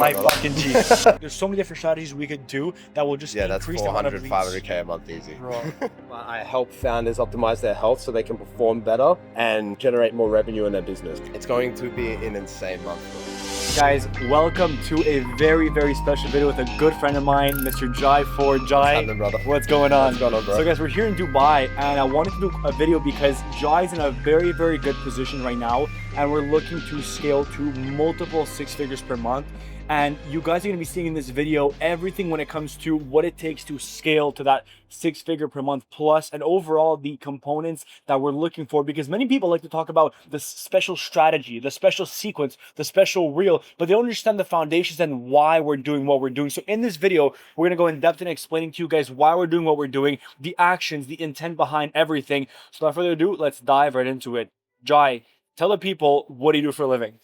My brother. fucking G. There's so many different strategies we could do that will just Yeah, that's increase the amount of 400, leads. 500K a month easy. Bro. I help founders optimize their health so they can perform better and generate more revenue in their business. It's going to be an insane month. Guys, welcome to a very, very special video with a good friend of mine, Mr. Jai for Jai. What's happening, brother? What's going on? What's going on, bro? So guys, we're here in Dubai and I wanted to do a video because Jai's in a very, very good position right now and we're looking to scale to multiple six figures per month. And you guys are going to be seeing in this video everything when it comes to what it takes to scale to that 6 figure per month plus, and overall the components that we're looking for, because many people like to talk about the special strategy, the special sequence, the special reel, but they don't understand the foundations and why we're doing what we're doing. So in this video, we're going to go in depth in explaining to you guys why we're doing what we're doing, the actions, the intent behind everything. So without further ado, let's dive right into it. Jai, tell the people, what do you do for a living?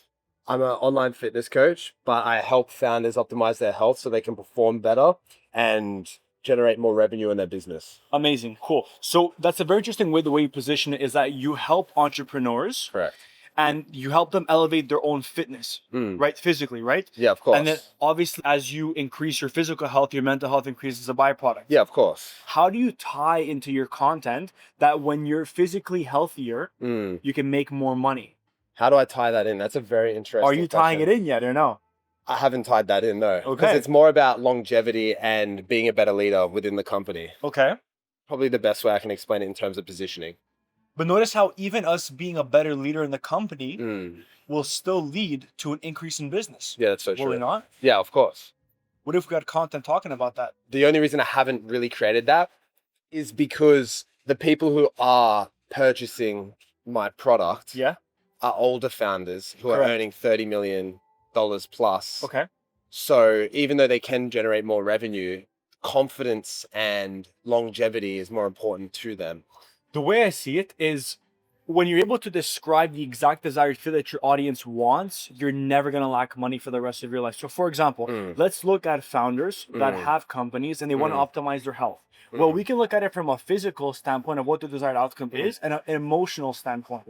I'm an online fitness coach, but I help founders optimize their health so they can perform better and generate more revenue in their business. Amazing. Cool. So that's a very interesting way, the way you position it is that you help entrepreneurs. Correct. And you help them elevate their own fitness, right? Physically, right? Yeah, of course. And then obviously as you increase your physical health, your mental health increases as a byproduct. Yeah, of course. How do you tie into your content that when you're physically healthier, you can make more money? How do I tie that in? That's a very interesting Are you tying it in yet or no? I haven't tied that in, no. Okay. Because it's more about longevity and being a better leader within the company. Okay. Probably the best way I can explain it in terms of positioning. But notice how even us being a better leader in the company will still lead to an increase in business. Yeah, that's so true. Will it not? Yeah, of course. What if we got content talking about that? The only reason I haven't really created that is because the people who are purchasing my product are older founders who are earning $30 million plus. Okay. So even though they can generate more revenue, confidence and longevity is more important to them. The way I see it is when you're able to describe the exact desired fit that your audience wants, you're never going to lack money for the rest of your life. So for example, let's look at founders that have companies and they want to optimize their health. Well, we can look at it from a physical standpoint of what the desired outcome is and an emotional standpoint.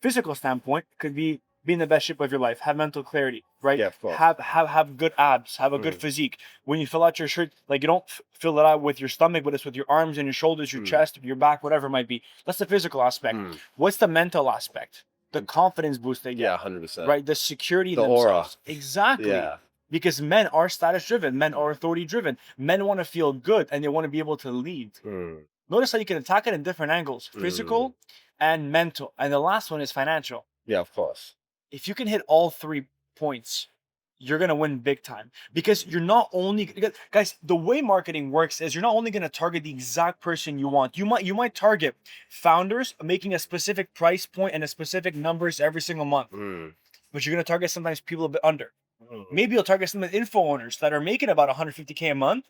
Physical standpoint could be in the best shape of your life, have mental clarity, right? Yeah, of course. Have good abs, have a good physique. When you fill out your shirt, like you don't fill it out with your stomach, but it's with your arms and your shoulders, your chest, your back, whatever it might be. That's the physical aspect. What's the mental aspect? The confidence boost they get. Yeah, 100%. Right? The security the themselves. aura. Exactly. Yeah. Because men are status driven, men are authority driven. Men want to feel good and they want to be able to lead. Notice how you can attack it in different angles, physical and mental. And the last one is financial. Yeah, of course. If you can hit all 3 points, you're going to win big time, because you're not only, guys, the way marketing works is you're not only going to target the exact person you want. You might target founders making a specific price point and a specific numbers every single month, but you're going to target sometimes people a bit under. Maybe you'll target some info owners that are making about 150K a month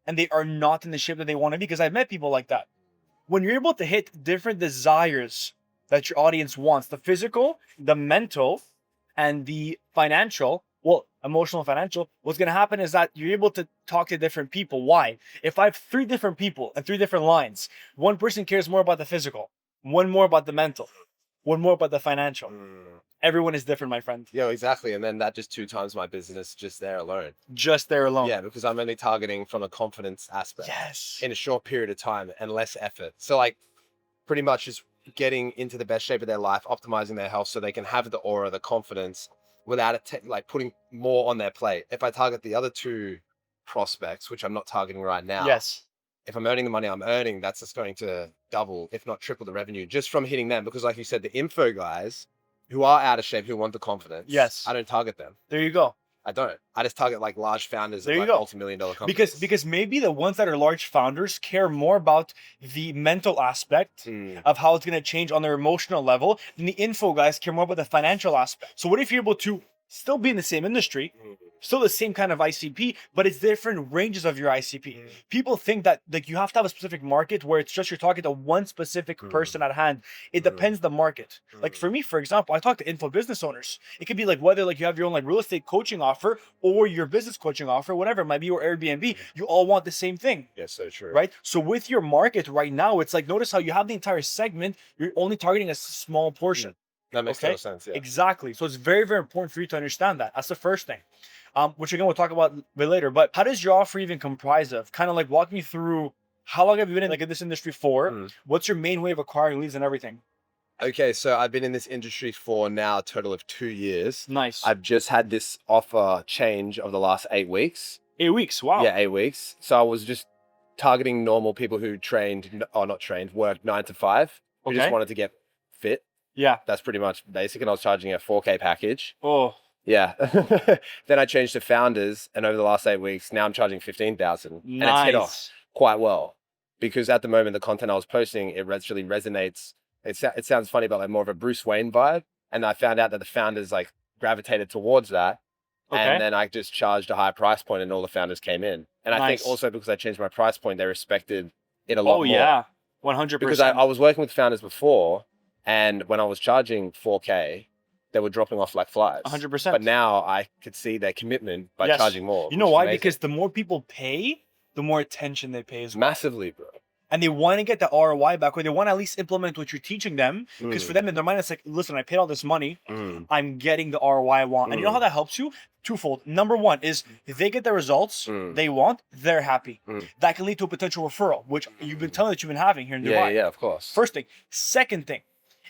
and they are not in the shape that they want to be, because I've met people like that. When you're able to hit different desires that your audience wants, the physical, the mental, and the financial, well, emotional and financial, what's going to happen is that you're able to talk to different people. Why? If I have 3 different people and 3 different lines, one person cares more about the physical, one more about the mental, one more about the financial. Everyone is different, my friend. Yeah, exactly. And then that just 2 times my business just there alone. Just there alone. Yeah, because I'm only targeting from a confidence aspect. Yes. In a short period of time and less effort. So like pretty much just getting into the best shape of their life, optimizing their health so they can have the aura, the confidence without it like putting more on their plate. If I target the other 2 prospects, which I'm not targeting right now. Yes. If I'm earning the money I'm earning, that's just going to double, if not triple the revenue just from hitting them. Because like you said, the info guys who are out of shape, who want the confidence. Yes. I don't target them. There you go. I don't. I just target like large founders There of you like go. multi-million-dollar companies. Because maybe the ones that are large founders care more about the mental aspect of how it's going to change on their emotional level than the info guys care more about the financial aspect. So what if you're able to still be in the same industry, still the same kind of ICP, but it's different ranges of your ICP. People think that like you have to have a specific market where it's just you're talking to one specific person at hand. It depends the market. Like for me, for example, I talk to info business owners. It could be like whether like you have your own like real estate coaching offer or your business coaching offer, whatever it might be, or Airbnb, you all want the same thing. Yeah, so true. Right? So with your market right now, it's like, notice how you have the entire segment, you're only targeting a small portion. That makes total sense, yeah. Exactly. So it's very, very important for you to understand that. That's the first thing. which again we'll talk about a bit later. But how does your offer even comprise of? Kind of like walk me through how long have you been in like in this industry for? What's your main way of acquiring leads and everything? Okay, so I've been in this industry for now a total of 2 years. Nice. I've just had this offer change of the last 8 weeks. 8 weeks. Wow. Yeah, 8 weeks. So I was just targeting normal people who not trained, worked 9 to 5, who just Okay. wanted to get fit. Yeah. That's pretty much basic. And I was charging a 4K package. Oh, Yeah. Then I changed to founders, and over the last 8 weeks, now I'm charging 15,000. And it's hit off nice. quite well, because at the moment, the content I was posting, it actually resonates. It sounds funny, but like more of a Bruce Wayne vibe. And I found out that the founders like gravitated towards that. Okay. And then I just charged a high price point and all the founders came in. And I Nice. think also because I changed my price point, they respected it a lot Oh more. yeah, 100%. Because I was working with founders before, and when I was charging 4K, they were dropping off like flies. 100%. But now I could see their commitment by Yes. charging more. You know which is why? amazing. Because the more people pay, the more attention they pay as well. Massively, bro. And they want to get the ROI back, or they want to at least implement what you're teaching them. Because for them in their mind, it's like, listen, I paid all this money. I'm getting the ROI I want. And you know how that helps you? Twofold. Number one is if they get the results they want, they're happy. That can lead to a potential referral, which you've been telling that you've been having here in Dubai. Yeah, of course. First thing. Second thing,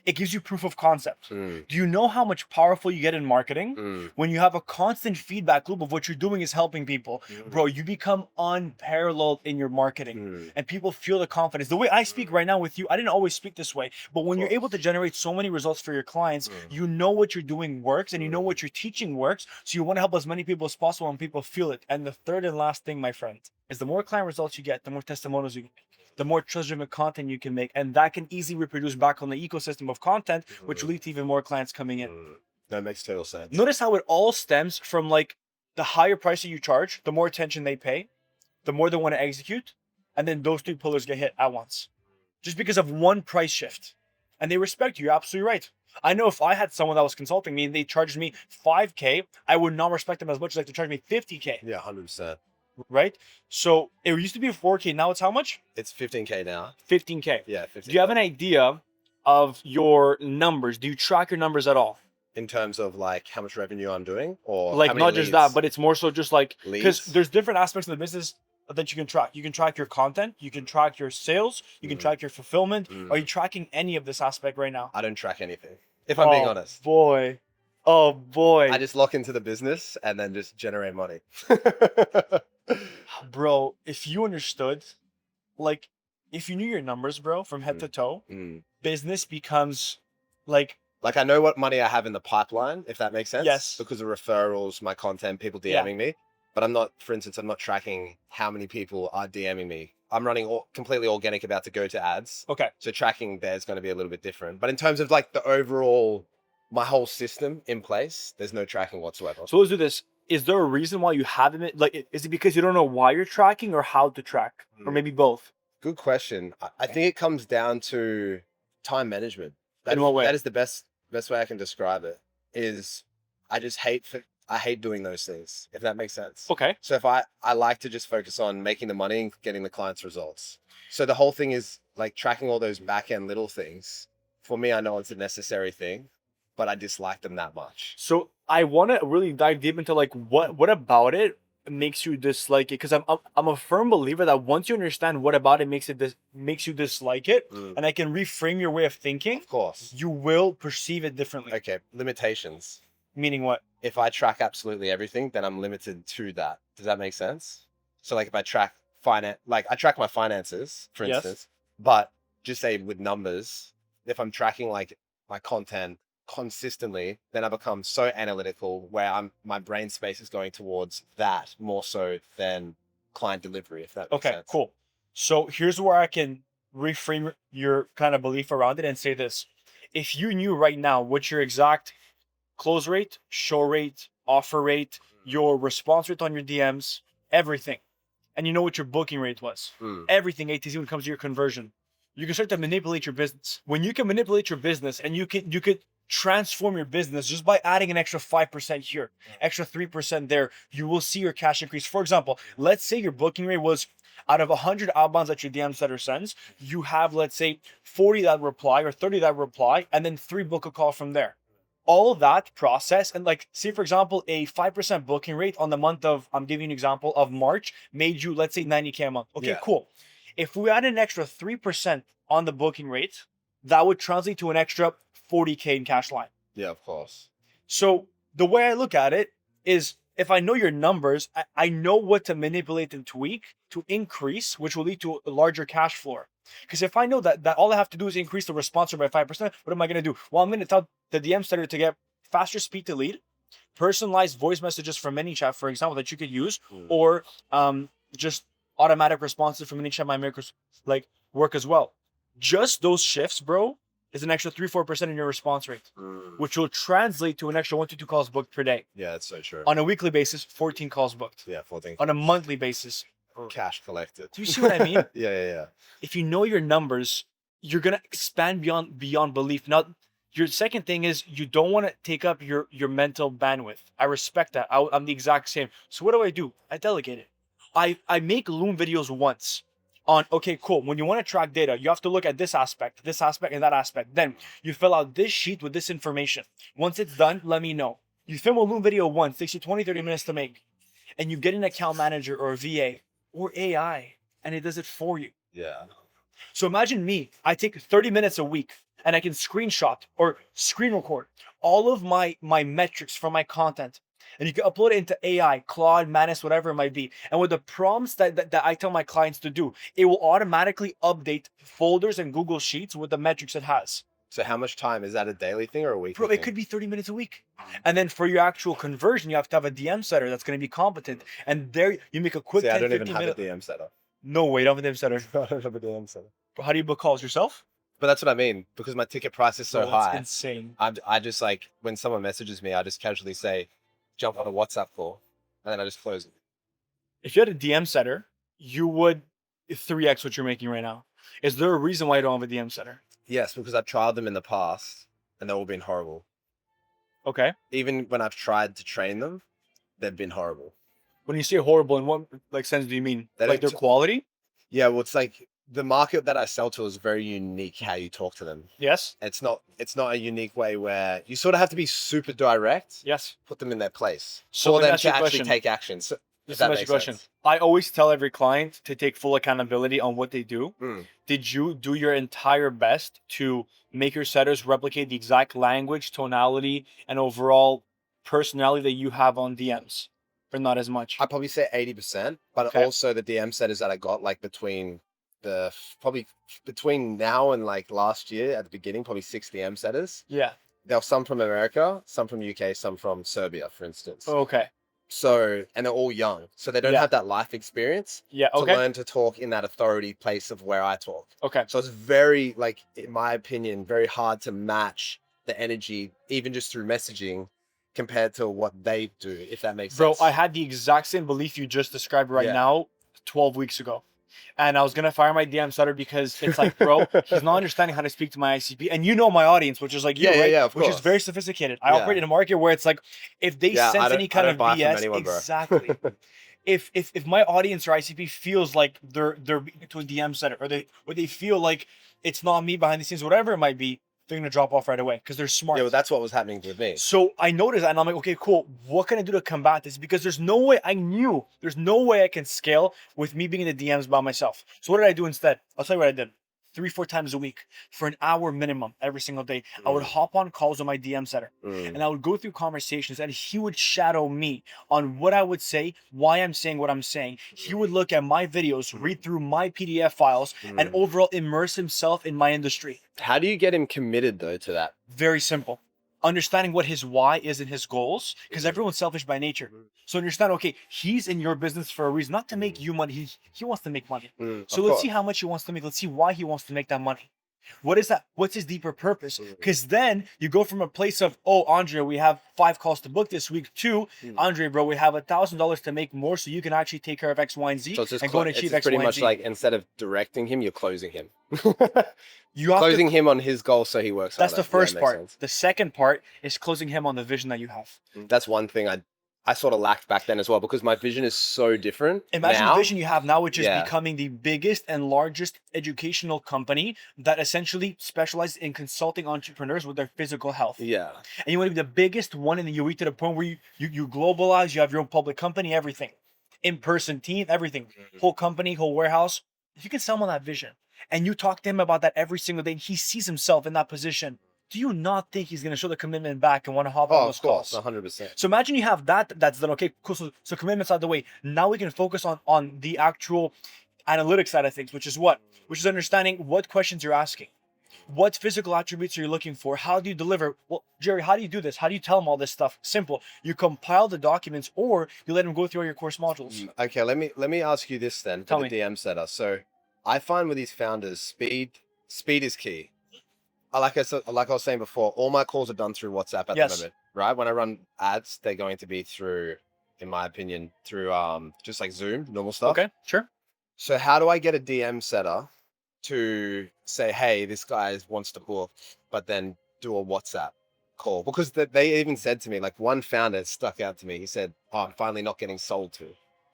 it gives you proof of concept. Do you know how much powerful you get in marketing when you have a constant feedback loop of what you're doing is helping people? Bro, you become unparalleled in your marketing and people feel the confidence. The way I speak right now with you, I didn't always speak this way, but when you're able to generate so many results for your clients, you know what you're doing works and you know what you're teaching works. So you want to help as many people as possible and people feel it. And the third and last thing, my friend, is the more client results you get, the more testimonials you get, the more trust-driven content you can make, and that can easily reproduce back on the ecosystem of content, which will lead to even more clients coming in. That makes total sense. Notice how it all stems from like the higher price that you charge, the more attention they pay, the more they want to execute, and then those three pillars get hit at once, just because of one price shift, and they respect you. You're absolutely right. I know if I had someone that was consulting me and they charged me 5K, I would not respect them as much as like to charge me 50K. Yeah, 100%. Right? So it used to be 4K. Now it's how much? It's 15K now. 15K. Yeah, 15K. Do you have an idea of your numbers? Do you track your numbers at all? In terms of like how much revenue I'm doing, or Like how many not just that, leads? but it's more so just like because Leads? there's different aspects of the business that you can track. You can track your content, you can track your sales, you can track your fulfillment. Are you tracking any of this aspect right now? I don't track anything, if I'm being honest. Boy. Oh boy. I just lock into the business and then just generate money. Bro, if you understood, like if you knew your numbers, bro, from head to toe, business becomes like Like I know what money I have in the pipeline, if that makes sense. Yes. Because of referrals, my content, people Yeah. DMing me. But I'm not, for instance, I'm not tracking how many people are DMing me. I'm running completely organic about to go to ads. okay. So tracking there is going to be a little bit different. But in terms of like the overall, my whole system in place, there's no tracking whatsoever. So let's do this. Is there a reason why you haven't like is it because you don't know why you're tracking or how to track? Or maybe both? Good question. I think it comes down to time management. In what way? That is the best way I can describe it. Is I just I hate doing those things, if that makes sense. Okay. So if I like to just focus on making the money and getting the client's results. So the whole thing is like tracking all those back end little things. For me, I know it's a necessary thing, but I dislike them that much. So I want to really dive deep into like what about it makes you dislike it, because I'm a firm believer that once you understand what about it makes you dislike it, and I can reframe your way of thinking, Of course. you will perceive it differently. Okay. Limitations. Meaning what? If I track absolutely everything, then I'm limited to that. Does that make sense? So like if I track I track my finances, for Yes. instance, but just say with numbers, if I'm tracking like my content consistently, then I become so analytical where my brain space is going towards that more so than client delivery, if that makes Okay, sense. cool. So here's where I can reframe your kind of belief around it and say this. If you knew right now what your exact close rate, show rate, offer rate, your response rate on your DMs, everything, and you know what your booking rate was, everything ATZ when it comes to your conversion, you can start to manipulate your business. When you can manipulate your business and you could transform your business just by adding an extra 5% here, extra 3% there, you will see your cash increase. For example, let's say your booking rate was out of 100 outbounds that your DM setter sends, you have, let's say, 40 that reply or 30 that reply, and then 3 book a call from there. all of that process, and like say for example a 5% booking rate on the month of, I'm giving you an example of March, made you, let's say, 90K a month. Okay, Yeah. cool. If we add an extra 3% on the booking rate, that would translate to an extra 40K in cash line. Yeah, of course. So the way I look at it is, if I know your numbers, I know what to manipulate and tweak to increase, which will lead to a larger cash flow. Because if I know that all I have to do is increase the response rate by 5%, what am I going to do? Well, I'm going to tell the DM setter to get faster speed to lead, personalized voice messages from ManyChat, for example, that you could use, or just automatic responses from ManyChat might make like work as well. Just those shifts, bro, is an extra 3-4% in your response rate, which will translate to an extra 1 to 2 calls booked per day. Yeah, that's so true. On a weekly basis, 14 calls booked. Yeah, 14. On a monthly basis, Cash collected. do you see what I mean? Yeah. If you know your numbers, you're gonna expand beyond belief. Now, your second thing is you don't want to take up your mental bandwidth. I respect that. I'm the exact same. So what do? I delegate it. I make Loom videos once on, okay, cool. When you want to track data, you have to look at this aspect, and that aspect. Then you fill out this sheet with this information. Once it's done, let me know. You film a Loom video once, takes you 20, 30 minutes to make. And you get an account manager or a VA or AI, and it does it for you. Yeah. So imagine me, I take 30 minutes a week and I can screenshot or screen record all of my metrics from my content. And you can upload it into AI, Claude, Manus, whatever it might be. And with the prompts that I tell my clients to do, it will automatically update folders and Google Sheets with the metrics it has. So how much time is that, a daily thing or a weekly Bro, thing? it could be 30 minutes a week. And then for your actual conversion, you have to have a DM setter that's going to be competent. And there you make a quick See, 10, I don't even 15 have minute... a DM setup. No way, don't have a DM setter. I don't have a DM setup. How do you book calls yourself? But that's what I mean, because my ticket price is so Bro, that's high. insane. I just, like, when someone messages me, I just casually say, jump on a WhatsApp call, and then I just close it. If you had a DM setter, you would 3x what you're making right now. Is there a reason why you don't have a DM setter? Yes, because I've tried them in the past, and they've all been horrible. Okay. Even when I've tried to train them, they've been horrible. When you say horrible, in what like sense do you mean? They Like their don't- quality? Yeah, well, it's like the market that I sell to is very unique how you talk to them. Yes. It's not a unique way where you sort of have to be super direct, Yes. put them in their place So for let me them ask you to a actually question. take action. So, This if is that my makes question. sense. I always tell every client to take full accountability on what they do. Did you do your entire best to make your setters replicate the exact language, tonality, and overall personality that you have on DMs? Or not as much? I'd probably say 80%, but Okay. also the DM setters that I got, like probably between now and like last year at the beginning, probably 6 DM setters. Yeah. There were some from America, some from UK, some from Serbia, for instance. Okay. So, and they're all young, so they don't Yeah. have that life experience Yeah. to Okay. learn to talk in that authority place of where I talk. Okay. So it's very, like, in my opinion, very hard to match the energy, even just through messaging, compared to what they do, if that makes Bro, sense. I had the exact same belief you just described right Yeah. now 12 weeks ago. And I was going to fire my DM setter because it's like, bro, he's not understanding how to speak to my ICP. And you know my audience, which is like you, Yeah, right? yeah, of which is course. very sophisticated. I Yeah. operate in a market where it's like, if they Yeah, I sense don't- any I kind don't of buy from BS, anyone, bro. exactly. if my audience or ICP feels like they're being to a DM setter, or they feel like it's not me behind the scenes, whatever it might be, they're gonna drop off right away because they're smart. Yeah, well, that's what was happening with me. So I noticed that and I'm like, okay, cool. What can I do to combat this? Because there's no way I can scale with me being in the DMs by myself. So what did I do instead? I'll tell you what I did. 3-4 times a week for an hour minimum every single day. I would hop on calls with my DM setter and I would go through conversations and he would shadow me on what I would say, why I'm saying what I'm saying. He would look at my videos, read through my PDF files, and overall immerse himself in my industry. How do you get him committed, though, to that? Very simple. Understanding what his why is and his goals, because everyone's selfish by nature. So understand, okay, he's in your business for a reason, not to make you money. He wants to make money. So let's see how much he wants to make. Let's see why he wants to make that money. What is that? What's his deeper purpose? Because then you go from a place of, oh, Andre, we have 5 calls to book this week, to Andre, bro, we have $1,000 to make more so you can actually take care of X, Y, and Z So it's just and go and it's achieve just X, Y, pretty and much Z. like, instead of directing him, you're closing him. You have to Closing him on his goal so he works That's harder. the first Yeah, part. makes The second part is closing him on the vision that you have. sense. That's one thing I sort of lacked back then as well because my vision is so different Imagine now. the vision you have now, which is Yeah. becoming the biggest and largest educational company that essentially specializes in consulting entrepreneurs with their physical health. Yeah. And you want to be the biggest one in the UAE to the point where you globalize, you have your own public company, everything. In-person team, everything. Whole company, whole warehouse. If you can sell him on that vision and you talk to him about that every single day, and he sees himself in that position, do you not think he's going to show the commitment back and want to hop on Oh, those of course, calls? 100%. So imagine you have that, that's done. Okay, cool. So commitments out of the way. Now we can focus on the actual analytics side of things, which is what? Which is understanding what questions you're asking. What physical attributes are you looking for? How do you deliver? Well, Jerry, how do you do this? How do you tell them all this stuff? Simple. You compile the documents or you let them go through all your course modules. Okay, let me ask you this then Tell for me. the DM setter. So I find with these founders, speed is key. Like I was saying before, all my calls are done through WhatsApp at Yes. the moment, right? When I run ads, they're going to be through, in my opinion, through just like Zoom, normal stuff. Okay, sure. So how do I get a DM setter to say, hey, this guy wants to book, but then do a WhatsApp call? Because they even said to me, like one founder stuck out to me. He said, oh, I'm finally not getting sold to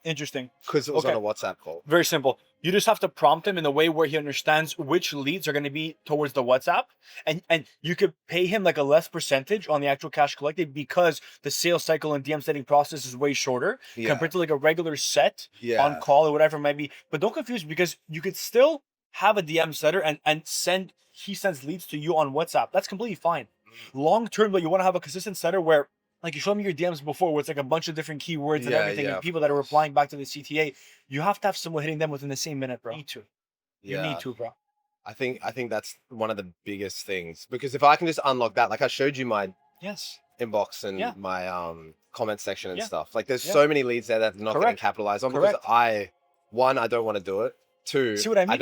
Interesting. because it was Okay. on a WhatsApp call. Very simple. You just have to prompt him in a way where he understands which leads are going to be towards the WhatsApp. And you could pay him like a less percentage on the actual cash collected because the sales cycle and DM setting process is way shorter Yeah. compared to like a regular set Yeah. on call or whatever it might be. But don't confuse because you could still have a DM setter and he sends leads to you on WhatsApp. That's completely fine. Long term, though, you want to have a consistent setter where, like you showed me your DMs before, where it's like a bunch of different keywords and Yeah, everything, yeah, and of people that are course. replying back to the CTA. You have to have someone hitting them within the same minute, bro. You need to. You Yeah. need to, bro. I think that's one of the biggest things because if I can just unlock that, like I showed you my Yes. inbox and Yeah. my comment section and Yeah. stuff. Like there's Yeah. so many leads there that are not getting Correct. capitalized on Correct. because I don't want to do it. Two, See what I mean?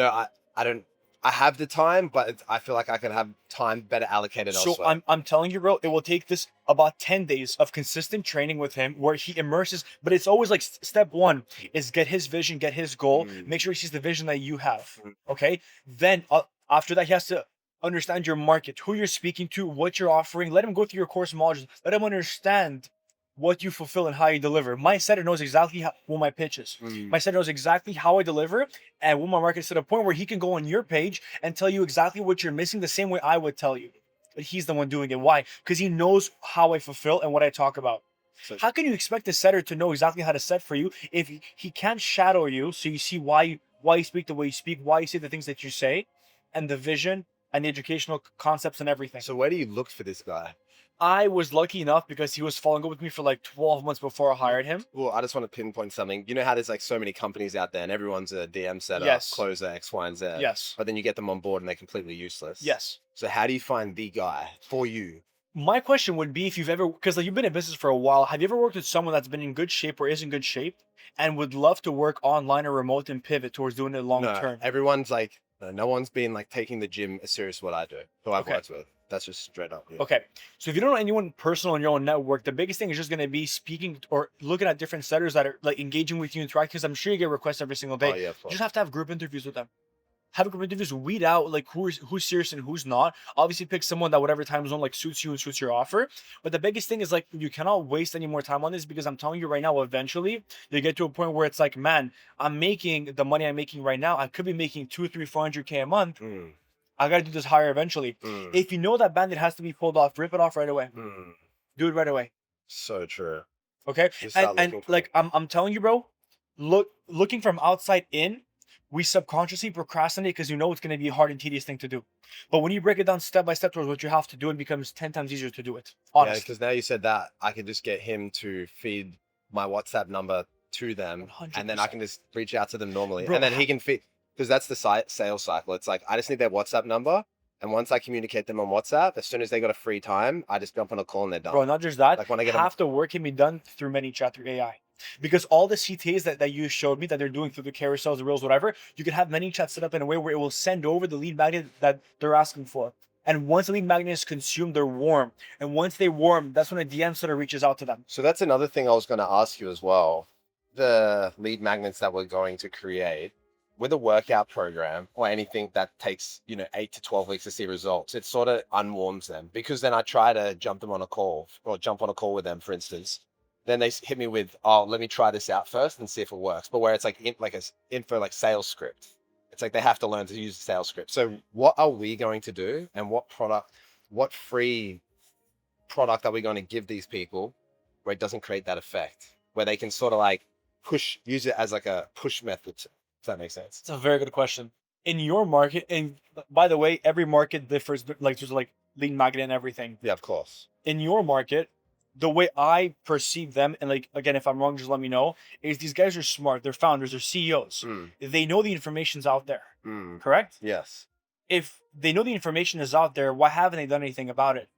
I have the time, but I feel like I can have time better allocated So elsewhere. I'm telling you, bro, it will take this about 10 days of consistent training with him where he immerses, but it's always like step one is get his vision, get his goal, make sure he sees the vision that you have. Okay. Then after that, he has to understand your market, who you're speaking to, what you're offering. Let him go through your course modules. Let him understand what you fulfill and how you deliver. My setter knows exactly what my pitch is. My setter knows exactly how I deliver and what my market is to the point where he can go on your page and tell you exactly what you're missing the same way I would tell you. But he's the one doing it. Why? Because he knows how I fulfill and what I talk about. So- How can you expect a setter to know exactly how to set for you if he can't shadow you so you see why you speak the way you speak, why you say the things that you say, and the vision and the educational concepts and everything. So where do you look for this guy? I was lucky enough because he was following up with me for like 12 months before I hired him. Well, I just want to pinpoint something. You know how there's like so many companies out there and everyone's a DM setter, Yes. closer, X, Y, and Z. Yes. But then you get them on board and they're completely useless. Yes. So how do you find the guy for you? My question would be if you've ever, because like you've been in business for a while, have you ever worked with someone that's been in good shape or is in good shape and would love to work online or remote and pivot towards doing it long No, term? everyone's like, no one's been like taking the gym as serious as what I do, who I've Okay. worked with. That's just straight up. Yeah. Okay. So if you don't know anyone personal in your own network, the biggest thing is just going to be speaking or looking at different setters that are like engaging with you and because I'm sure you get requests every single day. Oh, yeah, of You course. just have to have group interviews with them. Have group interviews, weed out like who's serious and who's not. Obviously pick someone that whatever time zone like suits you and suits your offer. But the biggest thing is like you cannot waste any more time on this because I'm telling you right now, eventually you get to a point where it's like, man, I'm making the money I'm making right now. I could be making 200, 300, 400K a month. I gotta do this higher eventually. If you know that bandit has to be pulled off, rip it off right away. Do it right away. So true. Okay. Just start And looking for like I'm telling you, bro, looking from outside in, we subconsciously procrastinate because you know it's gonna be a hard and tedious thing to do. But when you break it down step by step towards what you have to do, it becomes 10 times easier to do it. Yeah, Honestly. because now you said that, I could just get him to feed my WhatsApp number to them, and then I 100%. can just reach out to them normally, Bro, and then he can feed. Because that's the sales cycle. It's like I just need their WhatsApp number, and once I communicate them on WhatsApp, as soon as they got a free time, I just jump on a call and they're done. Bro, not just that, Like when I get half the work can be done through ManyChat through AI. Because all the CTAs that you showed me that they're doing through the carousels, the reels, whatever, you can have ManyChat set up in a way where it will send over the lead magnet that they're asking for. And once the lead magnet is consumed, they're warm. And once they warm, that's when a DM setter reaches out to them. So that's another thing I was going to ask you as well. The lead magnets that we're going to create with a workout program or anything that takes, 8 to 12 weeks to see results, it sort of unwarms them because then I try to jump on a call with them, for instance. then they hit me with, oh, let me try this out first and see if it works. But where it's like info like sales script, it's like they have to learn to use the sales script. So what are we going to do, and what free product are we going to give these people where it doesn't create that effect, where they can sort of like use it as like a push method? Does that make sense? It's a very good question. In your market, and by the way, every market differs. Like there's like lead magnet and everything. Yeah, of course. In your market, the way I perceive them, and like again, if I'm wrong, just let me know. Is these guys are smart. They're founders. They're CEOs. They know the information's out there. Correct? Yes. If they know the information is out there, why haven't they done anything about it?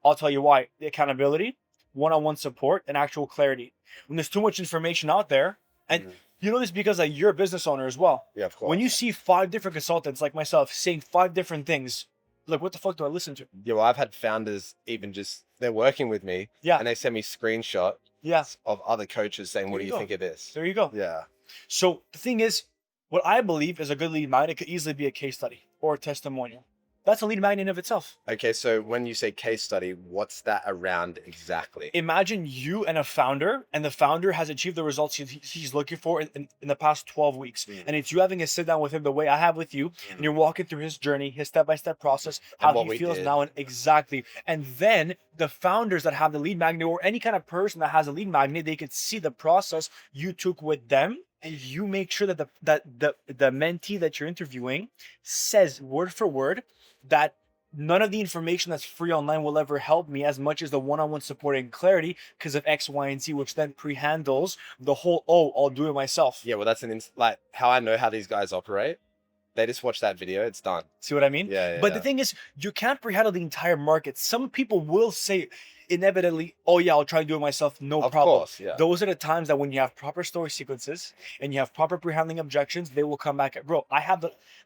I'll tell you why. The accountability, one-on-one support, and actual clarity. When there's too much information out there, and you know this because like, you're a business owner as well. Yeah, of course. When you see 5 different consultants like myself saying 5 different things, like what the fuck do I listen to? Yeah, well, I've had founders even just, they're working with me, and they send me screenshots of other coaches saying, what do you think of this? There you go. Yeah. So the thing is, what I believe is a good lead magnet could easily be a case study or a testimonial. That's a lead magnet in of itself. Okay, so when you say case study, what's that around exactly? Imagine you and a founder, and the founder has achieved the results he's looking for in the past 12 weeks. And it's you having a sit down with him the way I have with you, and you're walking through his journey, his step-by-step process, how he feels now, and exactly. And then the founders that have the lead magnet, or any kind of person that has a lead magnet, they could see the process you took with them, and you make sure that the mentee that you're interviewing says word for word that none of the information that's free online will ever help me as much as the one-on-one support and clarity because of X, Y, and Z, which then pre-handles the whole, oh, I'll do it myself. Yeah, well, that's like how I know how these guys operate. They just watch that video, it's done. See what I mean? Yeah. But the thing is, you can't pre-handle the entire market. Some people will say inevitably, oh yeah, I'll try and do it myself, no problem. Of course, yeah. Those are the times that when you have proper story sequences and you have proper pre-handling objections, they will come back. Bro,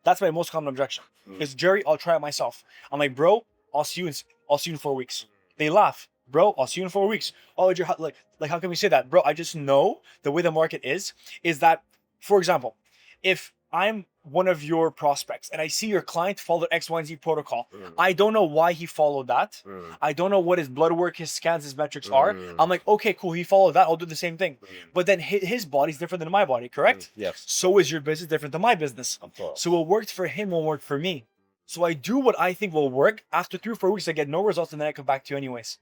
that's my most common objection. Is Jerry, I'll try it myself. I'm like, bro, I'll see you in 4 weeks. They laugh. Bro, I'll see you in 4 weeks. Oh, you're like how can we say that? Bro, I just know the way the market is that, for example, if I'm one of your prospects and I see your client follow X, Y, and Z protocol. I don't know why he followed that. I don't know what his blood work, his scans, his metrics are. I'm like, okay, cool. He followed that. I'll do the same thing. But then his body's different than my body, correct? Yes. So is your business different than my business. Of course. So what worked for him won't work for me. So I do what I think will work. After 3 or 4 weeks, I get no results, and then I come back to you anyways.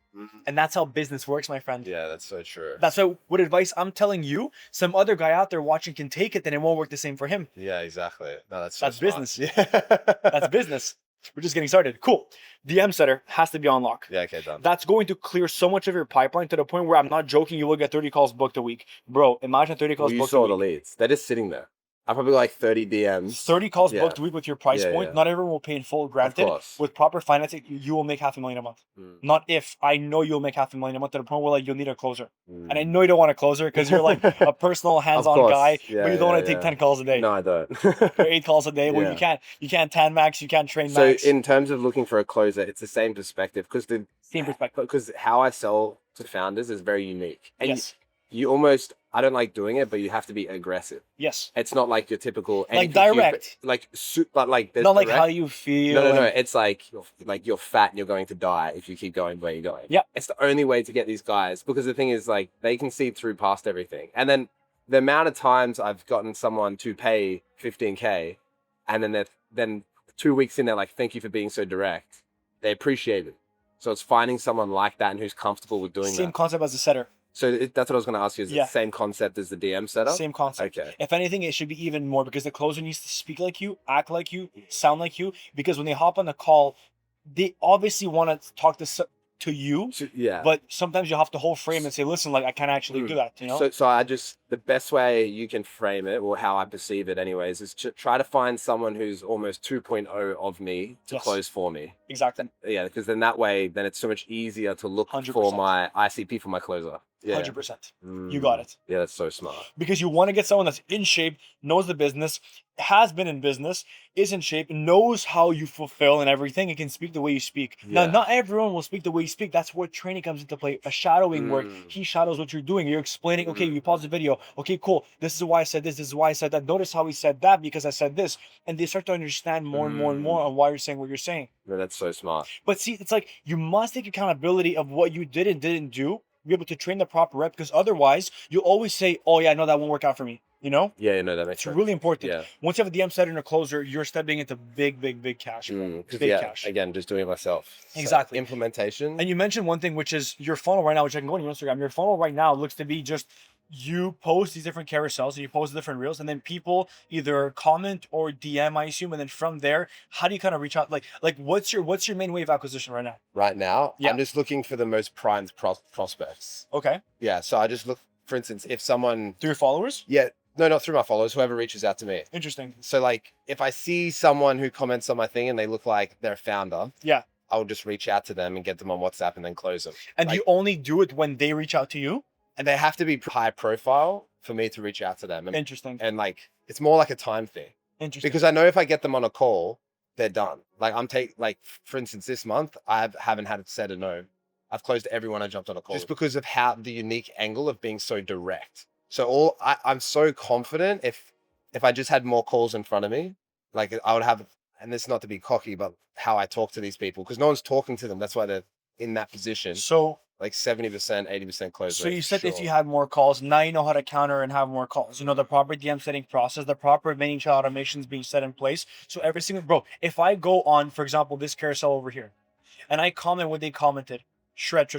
And that's how business works, my friend. Yeah, that's so true. That's what advice I'm telling you, some other guy out there watching can take it, then it won't work the same for him. Yeah, exactly. No, that's smart. Business. Yeah. That's business. We're just getting started. Cool. DM setter has to be on lock. Yeah, okay, done. That's going to clear so much of your pipeline to the point where I'm not joking, you will get 30 calls booked a week. Bro, imagine 30 calls booked a week. You saw the leads. They're just sitting there. I probably like 30 DMs. 30 calls booked a week with your price point. Not everyone will pay in full. Granted, with proper financing, you will make $500,000 a month. Not if. I know you'll make $500,000 a month to the point where like you'll need a closer. And I know you don't want a closer because you're like a personal hands-on guy, but you don't want to take 10 calls a day. No, I don't. Or 8 calls a day. Well, you can't 10 max, you can't train max. So in terms of looking for a closer, it's the same perspective because how I sell to founders is very unique. And you almost, I don't like doing it, but you have to be aggressive. Yes. It's not like your typical, like direct, but like not like how you feel. No. It's like you're fat and you're going to die if you keep going where you're going. Yeah. It's the only way to get these guys, because the thing is like they can see through past everything. And then the amount of times I've gotten someone to pay 15K, and then 2 weeks in, they're like, "Thank you for being so direct." They appreciate it. So it's finding someone like that and who's comfortable with doing that. Same concept as a setter. So that's what I was going to ask you. Is it the same concept as the DM setup? Same concept. Okay. If anything, it should be even more because the closer needs to speak like you, act like you, sound like you. Because when they hop on the call, they obviously want to talk to you. Yeah. But sometimes you have to whole frame and say, listen, like I can't actually do that. You know. So the best way you can frame it, or how I perceive it, anyways, is to try to find someone who's almost 2.0 of me to close for me. Exactly. Yeah, because then it's so much easier to look 100%. for my ICP for my closer. 100%. You got it. Yeah, that's so smart. Because you want to get someone that's in shape, knows the business, has been in business, is in shape, knows how you fulfill and everything, and can speak the way you speak. Now, not everyone will speak the way you speak. That's where training comes into play. A shadowing work. He shadows what you're doing. You're explaining, okay, you pause the video. Okay, cool. This is why I said this. This is why I said that. Notice how he said that because I said this. And they start to understand more and more and more on why you're saying what you're saying. Yeah, that's so smart. But see, it's like you must take accountability of what you did and didn't do be able to train the proper rep, because otherwise you always say, oh yeah, no, that won't work out for me. You know, Yeah, no, that makes it's sense. really important. Yeah. Once you have a DM setter and a closer, you're stepping into big cash. Because Big yeah, cash. again, just doing it myself. So, Exactly. implementation. And you mentioned one thing, which is your funnel right now, which I can go on your Instagram. Your funnel right now looks to be just you post these different carousels and you post different reels, and then people either comment or DM, I assume, and then from there, how do you kind of reach out? Like what's your main way of acquisition right now? Right now, Yeah. I'm just looking for the most primed prospects. Okay. Yeah, so I just look, for instance, if someone, Through your followers? yeah, no, not through my followers, whoever reaches out to me. Interesting. So like, if I see someone who comments on my thing and they look like they're a founder, Yeah. I'll just reach out to them and get them on WhatsApp and then close them. And Like, you only do it when they reach out to you? and they have to be high profile for me to reach out to them. Interesting. And like, it's more like a time thing. Interesting. Because I know if I get them on a call, they're done. Like like for instance, this month I haven't had said a no. I've closed everyone I jumped on a call just because of how the unique angle of being so direct. So I'm so confident if I just had more calls in front of me, like I would have, and this is not to be cocky, but how I talk to these people, because no one's talking to them. That's why they're in that position. So Like 70%, 80% close So rate, you for said if sure. you had more calls, now you know how to counter and have more calls. You know, the proper DM setting process, the proper many channel automations being set in place. So every single, bro, if I go on, for example, this carousel over here, and I comment what they commented, shred,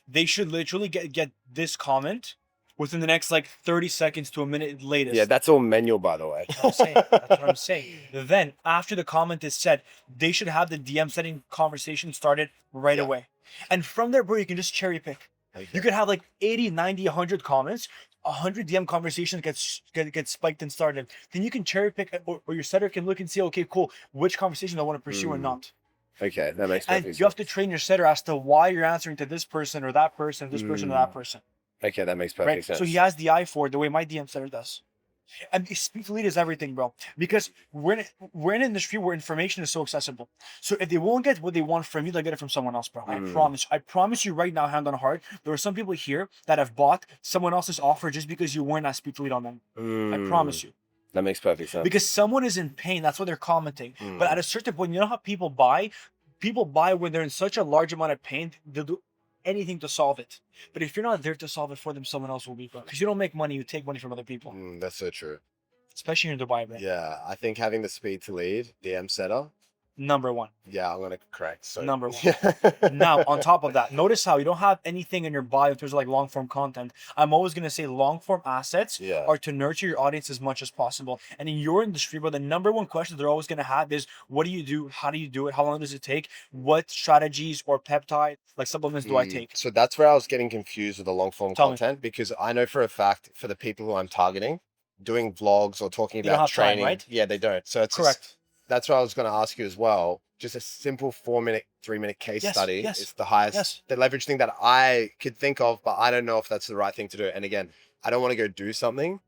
they should literally get this comment within the next like 30 seconds to a minute latest. Yeah, that's all manual, by the way. That's what I'm saying. That's what I'm saying. Then after the comment is said, they should have the DM setting conversation started right Yeah. away. And from there, bro, you can just cherry pick. You could have like 80, 90, 100 comments, 100 DM conversations get spiked and started. Then you can cherry pick, or your setter can look and see, okay, cool, which conversation I want to pursue or not. Okay, that makes And perfect you have to sense. train your setter as to why you're answering to this person or that person, this person or that person. Okay, that makes perfect Right? sense. So he has the eye for it the way my DM setter does. And speed to lead is everything, bro. Because we're in an industry where information is so accessible. So if they won't get what they want from you, they'll get it from someone else, bro. I promise. I promise you right now, hand on heart, there are some people here that have bought someone else's offer just because you weren't as speed to lead on them. I promise you. That makes perfect sense. Because someone is in pain. That's why they're commenting. But at a certain point, you know how people buy? People buy when they're in such a large amount of pain, they'll do anything to solve it. But if you're not there to solve it for them, someone else will be. Because you don't make money, you take money from other people. That's so true. Especially in Dubai, bro. Yeah, I think having the speed to lead, DM setter, Number one. yeah, I'm gonna correct. So Number one. Now, on top of that, notice how you don't have anything in your bio in terms of like long form content. I'm always going to say long form assets Yeah. are to nurture your audience as much as possible. And in your industry, bro, the number one question they're always going to have is, what do you do? How do you do it? How long does it take? What strategies or peptide, like supplements, do I take? So that's where I was getting confused with the long form Tell me. content, because I know for a fact for the people who I'm targeting, doing vlogs or talking They don't about have time, training, right? yeah, they don't. So it's Correct. that's what I was going to ask you as well. Just a simple 4-minute, 3-minute case Yes, study yes, is the highest, yes. the leverage thing that I could think of, but I don't know if that's the right thing to do. And again, I don't want to go do something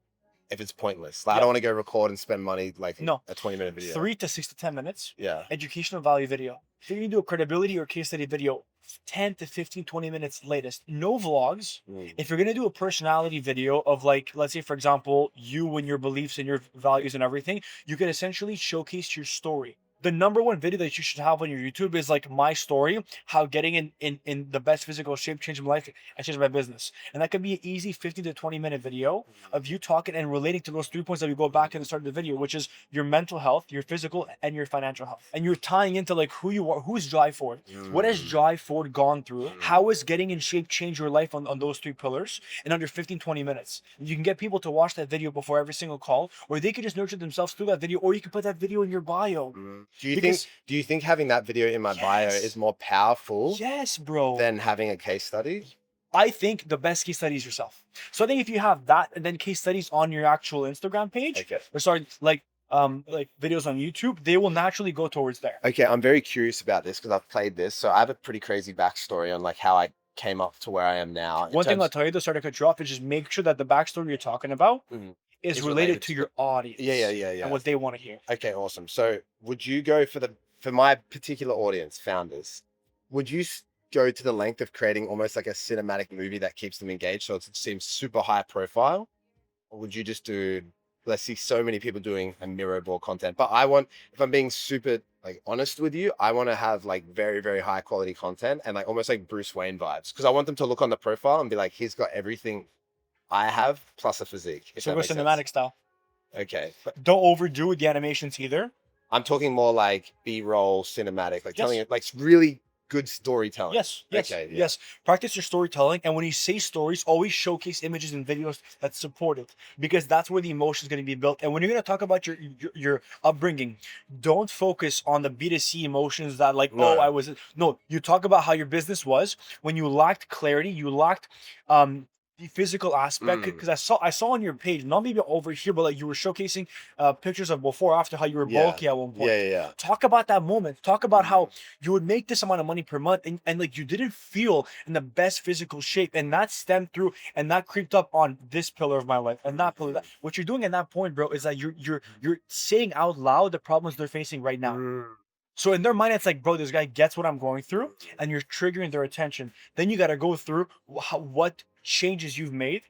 if it's pointless. Like I Yeah. don't want to go record and spend money like No. a 20-minute video. 3 to 6 to 10 minutes. Yeah. Educational value video. If you're going to do a credibility or case study video, 10 to 15, 20 minutes latest. No vlogs. If you're going to do a personality video of like, let's say, for example, you and your beliefs and your values and everything, you can essentially showcase your story. The number one video that you should have on your YouTube is like my story, how getting in the best physical shape changed my life and changed my business. And that could be an easy 15 to 20 minute video of you talking and relating to those 3 points that we go back in the start of the video, which is your mental health, your physical, and your financial health. And you're tying into like who you are, who's Drive Forward, what has Drive Forward gone through, how is getting in shape change your life on those 3 pillars in under 15, 20 minutes. You can get people to watch that video before every single call, or they could just nurture themselves through that video, or you can put that video in your bio. Do you think having that video in my bio Yes. is more powerful Yes, bro. than having a case study? I think the best case study is yourself. So I think if you have that and then case studies on your actual Instagram page, Okay. or sorry, like videos on YouTube, they will naturally go towards there. Okay, I'm very curious about this because I've played this. So I have a pretty crazy backstory on like how I came up to where I am now. One thing I'll tell you, to start to cut you off, is just make sure that the backstory you're talking about is Is related related to to your audience. Yeah. And what they want to hear. Okay, awesome. So would you go for my particular audience, founders, would you go to the length of creating almost like a cinematic movie that keeps them engaged so it seems super high profile? Or would you just do, let's see so many people doing a mirror ball content, but I want, if I'm being super like honest with you, I want to have like very, very high quality content and like almost like Bruce Wayne vibes. Cause I want them to look on the profile and be like, he's got everything I have plus a physique. If So that go makes sense. cinematic style. Okay. Don't overdo with the animations either. I'm talking more like B-roll cinematic, like Yes. telling it like really good storytelling. Yes, yes, Okay, yeah. yes. Practice your storytelling, and when you say stories, always showcase images and videos that support it, because that's where the emotion is going to be built. And when you're going to talk about your upbringing, don't focus on the B2C emotions that like, No. oh, I was no. You talk about how your business was when you lacked clarity, you lacked the physical aspect. Because I saw on your page, not maybe over here, but like you were showcasing pictures of before after how you were Yeah. bulky at one point. Yeah. Talk about that moment. Talk about how you would make this amount of money per month and like you didn't feel in the best physical shape, and that stemmed through and that creeped up on this pillar of my life and that pillar. What you're doing at that point, bro, is that you're saying out loud the problems they're facing right now. So in their mind, it's like, bro, this guy gets what I'm going through, and you're triggering their attention. Then you got to go through what changes you've made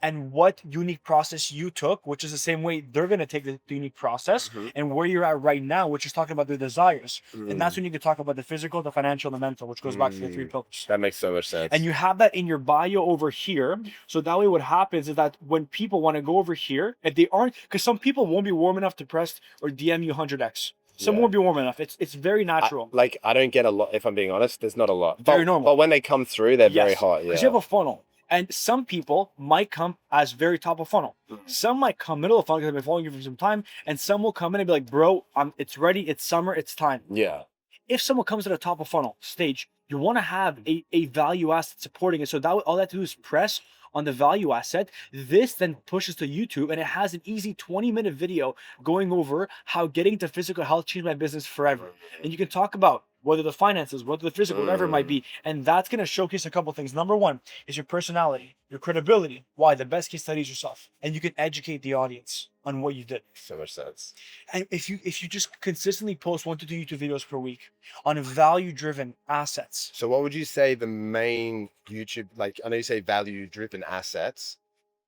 and what unique process you took, which is the same way they're going to take the unique process, and where you're at right now, which is talking about their desires. And that's when you can talk about the physical, the financial, and the mental, which goes back to the 3 pillars. That makes so much sense. And you have that in your bio over here. So that way what happens is that when people want to go over here, if they aren't, because some people won't be warm enough to press or DM you 100x. Some won't be warm enough. It's very natural. I don't get a lot, if I'm being honest. There's not a lot. Very normal. But when they come through, they're very hot. Yeah. Because you have a funnel. And some people might come as very top of funnel. Some might come middle of funnel because I've been following you for some time. And some will come in and be like, bro, it's ready. It's summer. It's time. Yeah. If someone comes to the top of funnel stage, you want to have a value asset supporting it. So that all they have to do is press on the value asset. This then pushes to YouTube, and it has an easy 20-minute video going over how getting to physical health changed my business forever. And you can talk about whether the finances, whether the physical, whatever it might be. And that's going to showcase a couple things. Number one is your personality, your credibility. Why? The best case study is yourself. And you can educate the audience on what you did. So much sense. And if you just consistently post 1 to 2 YouTube videos per week on value-driven assets. So what would you say the main YouTube, like I know you say value-driven assets,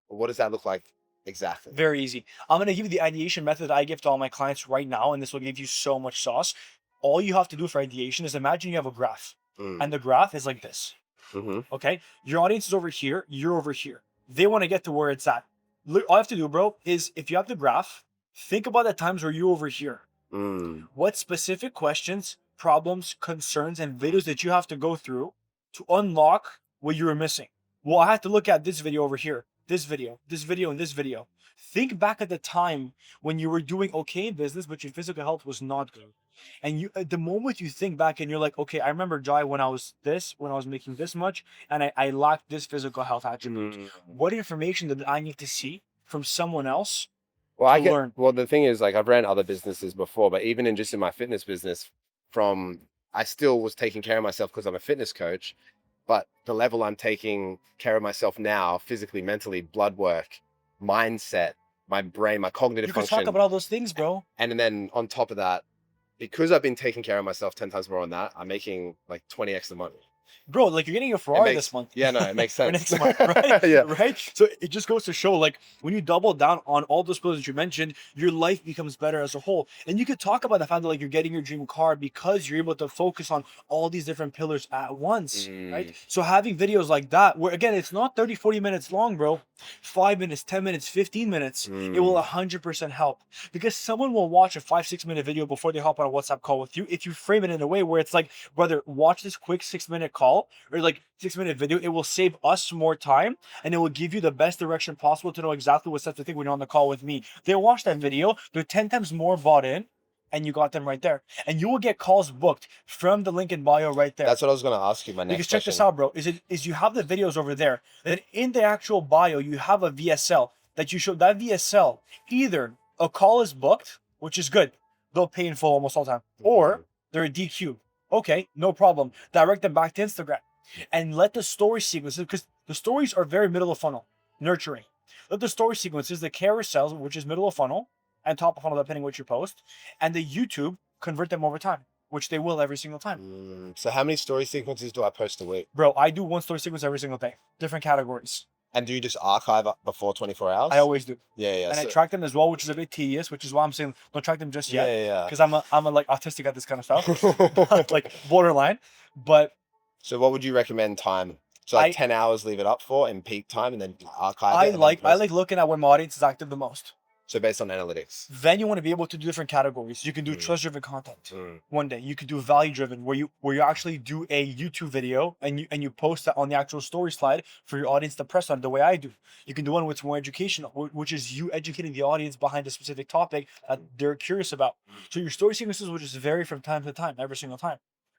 but what does that look like exactly? Very easy. I'm going to give you the ideation method I give to all my clients right now, and this will give you so much sauce. All you have to do for ideation is imagine you have a graph, and the graph is like this. Okay? Your audience is over here. You're over here. They want to get to where it's at. All you have to do, bro, is if you have the graph, think about the times where you're over here. What specific questions, problems, concerns, and videos that you have to go through to unlock what you were missing? Well, I had to look at this video over here, this video, and this video. Think back at the time when you were doing okay in business, but your physical health was not good. And you, at the moment you think back and you're like, okay, I remember Jai when I was making this much, and I lacked this physical health attribute. What information did I need to see from someone else? Learn? Well, the thing is, like, I've ran other businesses before, but even in my fitness business, I still was taking care of myself because I'm a fitness coach, but the level I'm taking care of myself now, physically, mentally, blood work, mindset, my brain, my cognitive function. You can talk about all those things, bro. And then on top of that, because I've been taking care of myself 10 times more on that, I'm making like 20x the money. Bro, like you're getting a Ferrari this month. Yeah, no, it makes sense. Next month, right? Yeah. Right? So it just goes to show, like, when you double down on all those pillars that you mentioned, your life becomes better as a whole. And you could talk about the fact that, like, you're getting your dream car because you're able to focus on all these different pillars at once, right? So having videos like that, where, again, it's not 30, 40 minutes long, bro. 5 minutes, 10 minutes, 15 minutes, it will 100% help. Because someone will watch a 5-6 minute video before they hop on a WhatsApp call with you. If you frame it in a way where it's like, brother, watch this quick 6-minute call, or like 6-minute video, it will save us more time, and it will give you the best direction possible to know exactly what steps to think when you're on the call with me. They watch that video, they're 10 times more bought in, and you got them right there. And you will get calls booked from the link in bio right there. That's what I was going to ask you. My next Because check this out, bro. Is you have the videos over there. Then in the actual bio, you have a VSL that you show. That VSL, either a call is booked, which is good. They'll pay in full almost all the time. Or they're a DQ. Okay, no problem. Direct them back to Instagram. And let the story sequences, because the stories are very middle of funnel, nurturing. Let the story sequences, the carousels, which is middle of funnel, and top of funnel, depending what you post, and the YouTube convert them over time, which they will every single time. So how many story sequences do I post a week? Bro, I do one story sequence every single day, different categories. And do you just archive up before 24 hours? I always do. Yeah, yeah. And I so- track them as well, which is a bit tedious, which is why I'm saying don't track them just yeah, yet. yeah, Because I'm a like autistic at this kind of stuff. yeah. Like borderline. But So what would you recommend time? So like I- 10 hours, leave it up for in peak time, and then archive I it. and then like post- looking at when my audience is active the most. So based on analytics. Then you want to be able to do different categories. You can do trust-driven content. One day you could do value-driven, where you actually do a YouTube video and you post that on the actual story slide for your audience to press on, the way I do. You can do one which is more educational, which is you educating the audience behind a specific topic that they're curious about. So your story sequences will just vary from time to time, every single time.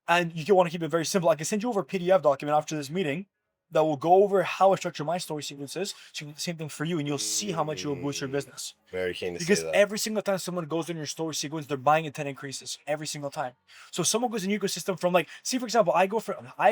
And you want to keep it very simple. I can send you over a PDF document after this meeting that will go over how I structure my story sequences. So you can do the same thing for you, and you'll see how much it will boost your business. Very keen to Because see that. every single time someone goes in your story sequence, they're buying intent increases every single time. So someone goes in your ecosystem from, like, see, for example, I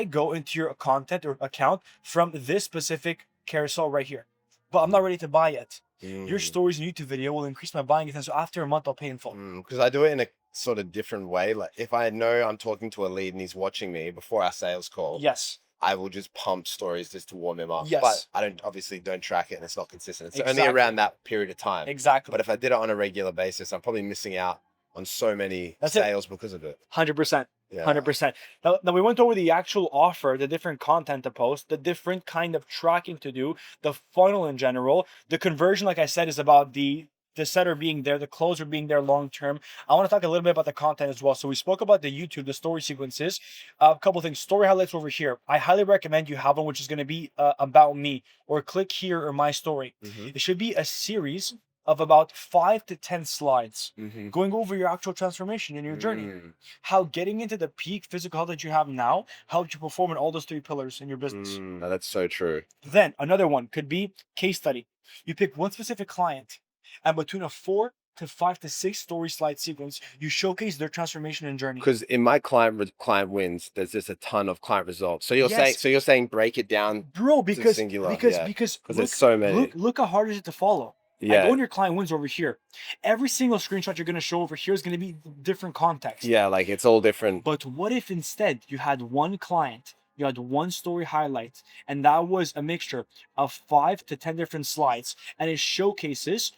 go into your content or account from this specific carousel right here, but I'm not ready to buy yet. Your stories and YouTube video will increase my buying intent. So after a month, I'll pay in full. Because I do it in a sort of different way. Like if I know I'm talking to a lead and he's watching me before our sales call, Yes. I will just pump stories just to warm him up. Yes. But I don't track it, and it's not consistent. It's only Exactly. around that period of time. Exactly. But if I did it on a regular basis, I'm probably missing out on so many That's it. sales because of it. 100%. Yeah. 100%. Now we went over the actual offer, the different content to post, the different kind of tracking to do, the funnel in general. The conversion, like I said, is about the setter being there, the closer being there long term. I want to talk a little bit about the content as well. So we spoke about the YouTube, the story sequences. A couple things. Story highlights over here. I highly recommend you have one, which is going to be about me, or click here or my story. It should be a series of about 5 to 10 slides going over your actual transformation in your journey. How getting into the peak physical health that you have now helped you perform in all those 3 pillars in your business. No, that's so true. Then another one could be case study. You pick one specific client, and between a 4 to 5 to 6 story slide sequence, you showcase their transformation and journey. Because in my client wins, there's just a ton of client results. So you're saying break it down, Bro, because singular, because yeah. because there's so many. look how hard it is to follow. I Yeah. go in your client wins over here. Every single screenshot you're going to show over here is going to be different context. Yeah, like it's all different. But what if instead you had one client, you had one story highlight, and that was a mixture of 5 to 10 different slides, and it showcases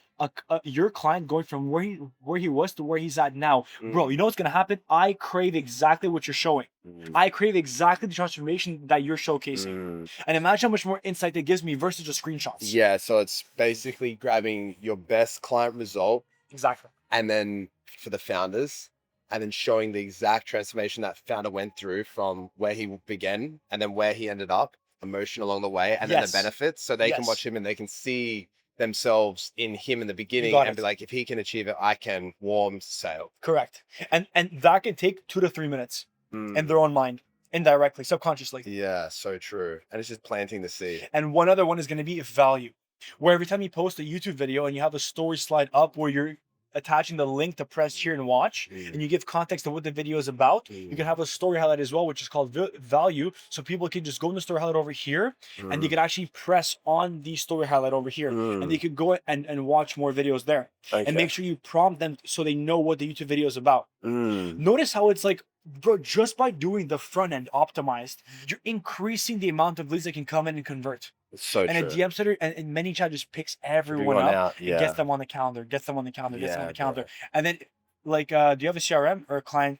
your client going from where he was to where he's at now. Bro, you know what's going to happen? I crave exactly what you're showing. I crave exactly the transformation that you're showcasing. And imagine how much more insight it gives me versus just screenshots. Yeah, so it's basically grabbing your best client result Exactly. and then for the founders, and then showing the exact transformation that founder went through from where he began and then where he ended up, emotion along the way, and then the Yes. benefits. So they can Yes. watch him and they can see themselves in him in the beginning got and it. be like, if he can achieve it, I can warm sale. Correct. And that can take 2 to 3 minutes in their own mind, indirectly, subconsciously. Yeah, so true. And it's just planting the seed. And one other one is going to be value, where every time you post a YouTube video and you have a story slide up where you're attaching the link to press here and watch, and you give context of what the video is about, you can have a story highlight as well, which is called value. So people can just go in the story highlight over here, and they can actually press on the story highlight over here, and they can go and watch more videos there. And make sure you prompt them so they know what the YouTube video is about. Notice how it's like, bro, just by doing the front end optimized, you're increasing the amount of leads that can come in and convert. It's so And true. a DM setter and ManyChat just picks everyone up, out. and Yeah. gets them on the calendar, gets them on the calendar, gets them on Yeah, the calendar. bro. And then, like, do you have a CRM or a client?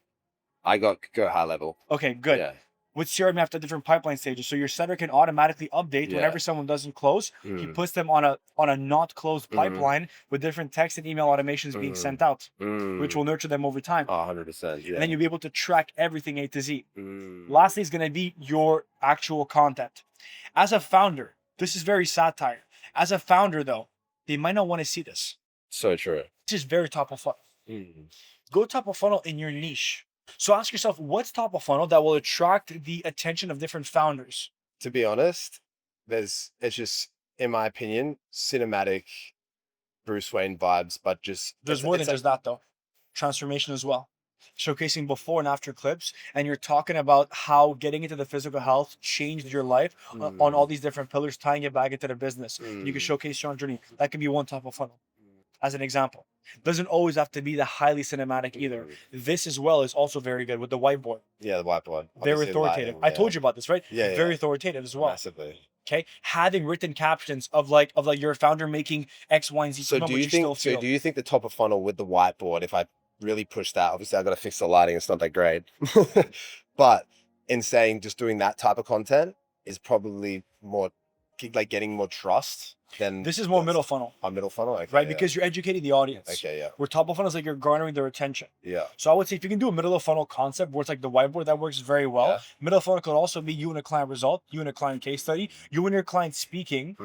I go high level. Okay, good. Yeah. With CRM, you have the different pipeline stages. So your setter can automatically update whenever someone doesn't close. He puts them on a not closed pipeline with different text and email automations being sent out, which will nurture them over time. Oh, 100%. Yeah. And then you'll be able to track everything A to Z. Mm. Lastly is going to be your actual content. As a founder, this is very satire. As a founder, though, they might not want to see this. So true. This is very top of funnel. Go top of funnel in your niche. So ask yourself, what's top of funnel that will attract the attention of different founders? To be honest, it's just, in my opinion, cinematic Bruce Wayne vibes, but just There's more than just that, though. Transformation as well. Showcasing before and after clips, and you're talking about how getting into the physical health changed your life on all these different pillars, tying it back into the business. And you can showcase your own journey. That can be one top of funnel, as an example. Doesn't always have to be the highly cinematic either. This as well is also very good with the whiteboard. Yeah, the whiteboard. Very Obviously authoritative. lighting, I told you about this, right? Yeah, Very yeah. authoritative as well. Massively. Okay, having written captions of like your founder making X, Y, and Z. So comment, do which you think? still So feel. do you think the top of funnel with the whiteboard? If I really push that, obviously I got to fix the lighting. It's not that great, but in saying just doing that type of content is probably more like getting more trust than This is more middle funnel, a middle funnel, okay, right? yeah. Because you're educating the audience. Okay, yeah, Where top of funnel is like you're garnering their attention. yeah, So I would say if you can do a middle of funnel concept where it's like the whiteboard, that works very well. yeah. Middle of funnel could also be you and a client result, you and a client case study, you and your client speaking.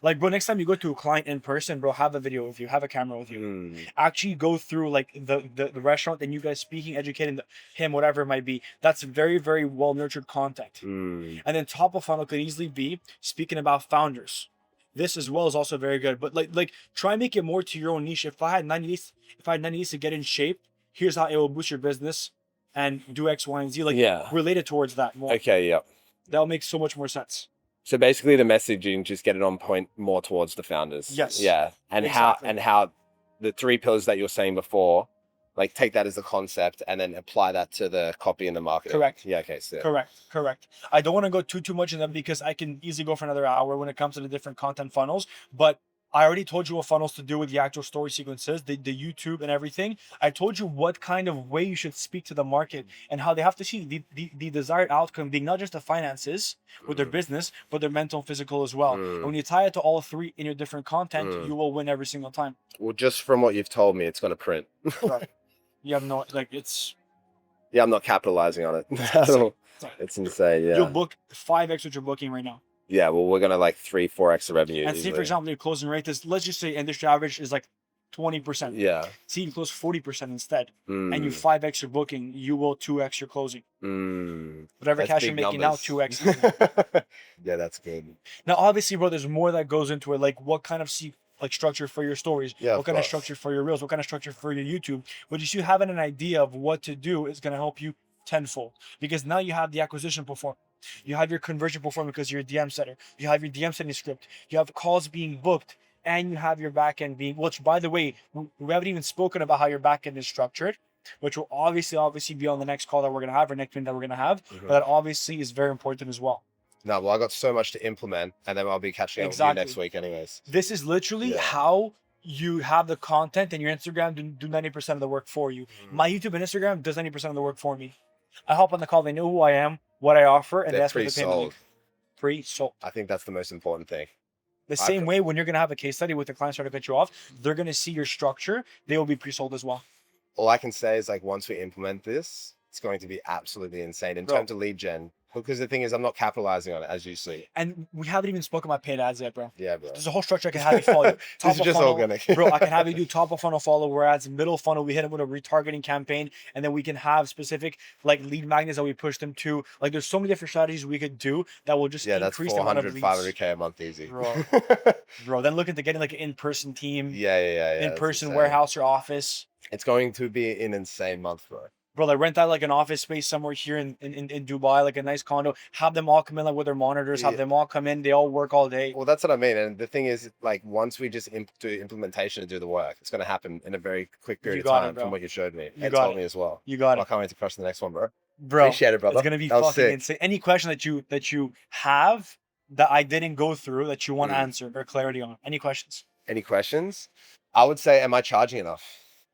Like, bro, next time you go to a client in person, bro, have a video with you, have a camera with you. Actually go through like the restaurant and you guys speaking, educating him, whatever it might be. That's very, very well nurtured content. And then top of funnel could easily be speaking about founders. This as well is also very good, but like try and make it more to your own niche. If I had 90 days to get in shape, here's how it will boost your business and do X, Y, and Z. Like, Yeah. related towards that more. Okay, yeah. That'll make so much more sense. So basically the messaging, just get it on point more towards the founders. Yes. Yeah. And Exactly. how the 3 pillars that you were saying before, like take that as a concept and then apply that to the copy and the marketing. Correct. Yeah, okay, so Correct. I don't want to go too much in them because I can easily go for another hour when it comes to the different content funnels. But I already told you what funnels to do with the actual story sequences, the YouTube and everything. I told you what kind of way you should speak to the market and how they have to see the desired outcome being not just the finances with their business, but their mental and physical as well. And when you tie it to all three in your different content, you will win every single time. Well, just from what you've told me, it's going to print. Right. You have no, like, it's... Yeah, I'm not capitalizing on it. It's insane, yeah. You'll book 5x what you're booking right now. Yeah, well, we're going to like 3-4x the revenue. And say, for example, your closing rate is, let's just say industry average is like 20%. Yeah. See, you close 40% instead. And you 5x your booking, you will 2x your closing. Whatever That's cash you're big making numbers. now, 2x. Yeah, that's good. Now, obviously, bro, there's more that goes into it. Like, what kind of structure for your stories? Yeah, what kind of structure for your reels? What kind of structure for your YouTube? But just you having an idea of what to do is going to help you tenfold. Because now you have the acquisition performance. You have your conversion performance because you're a DM setter. You have your DM setting script. You have calls being booked. And you have your backend being, which, by the way, we haven't even spoken about how your backend is structured, which will obviously be on the next call that we're going to have, or next meeting that we're going to have. But that obviously is very important as well. No, well, I got so much to implement, and then I'll be catching up with you next week anyways. This is literally how you have the content, and your Instagram do 90% of the work for you. My YouTube and Instagram does 90% of the work for me. I hop on the call, they know who I am, what I offer, and that's what the payment link. Pre-sold. I think that's the most important thing. The same way when you're going to have a case study with the client starting to cut you off, they're going to see your structure. They will be pre-sold as well. All I can say is, like, once we implement this, it's going to be absolutely insane in terms of lead gen. Because the thing is, I'm not capitalizing on it, as you see. And we haven't even spoken about paid ads yet, bro. Yeah, bro. There's a whole structure I can have you follow. This is just organic. Bro, I can have you do top of funnel follower ads, middle funnel, we hit them with a retargeting campaign, and then we can have specific like lead magnets that we push them to. Like, there's so many different strategies we could do that will just increase the amount of leads. 500K a month easy. Bro, then look into getting like an in-person team. Yeah. In-person warehouse or office. It's going to be an insane month, bro. Bro, like rent out like an office space somewhere here in Dubai, like a nice condo. Have them all come in like with their monitors. Have them all come in. They all work all day. Well, that's what I mean. And the thing is, like, once we just do implementation and do the work, it's going to happen in a very quick period of time from what you showed me and told me as well. You got it. I can't wait to crush the next one, bro. Appreciate it, brother. It's going to be fucking insane. Any question that you have that I didn't go through that you want to answer or clarity on? Any questions? Any questions? I would say, am I charging enough?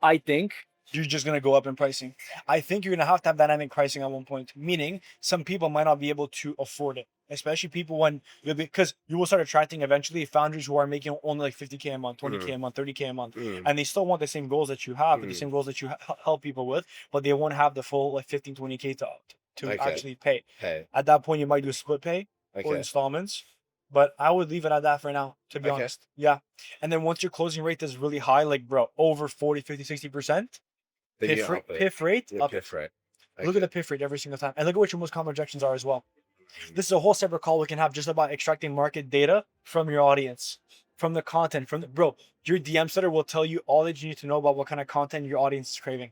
I think you're just going to go up in pricing. I think you're going to have dynamic pricing at one point, meaning some people might not be able to afford it, especially people when, because you will start attracting eventually founders who are making only like 50K a month, 20K a month, 30K a month, and they still want the same goals that you have, the same goals that you help people with, but they won't have the full like 15, 20K to actually pay. At that point, you might do a split pay or installments. But I would leave it at that for now, to be honest. Yeah. And then once your closing rate is really high, like, bro, over 40, 50, 60%, piff rate. Look at the piff rate every single time. And look at what your most common objections are as well. This is a whole separate call we can have just about extracting market data from your audience, from the content, bro, your DM setter will tell you all that you need to know about what kind of content your audience is craving.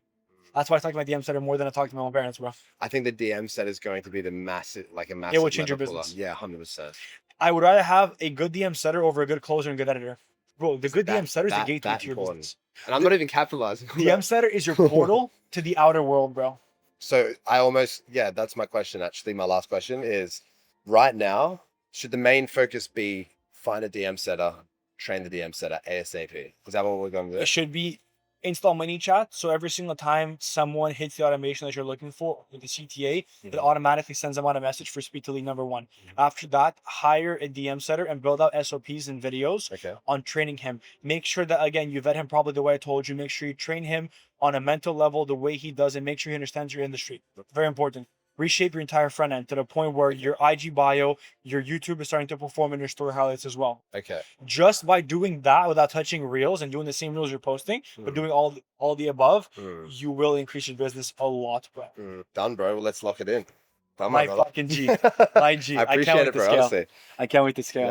That's why I talk to my DM setter more than I talk to my own parents, bro. I think the DM set is going to be a massive. It will change your business. Yeah, 100%. I would rather have a good DM setter over a good closer and good editor. Bro, the good DM setter is the gateway to your business. And I'm not even capitalizing. DM setter is your portal to the outer world, bro. So I almost, that's my question actually. My last question is, right now, should the main focus be find a DM setter, train the DM setter ASAP? Is that what we're going to do? It should be install mini chat. So every single time someone hits the automation that you're looking for with the CTA, it automatically sends them out a message for speed to lead number one. After that, hire a DM setter and build out SOPs and videos on training him. Make sure that, again, you vet him probably the way I told you. Make sure you train him on a mental level, the way he does, and make sure he understands your industry. Very important. Reshape your entire front end to the point where your IG bio, your YouTube is starting to perform in your story highlights as well. Okay. Just by doing that without touching reels and doing the same reels you're posting, but doing all the above, you will increase your business a lot, bro. Done, bro. Well, let's lock it in. Done, My brother. fucking G. My G. I appreciate can't wait it, to bro. scale. Honestly. I can't wait to scale.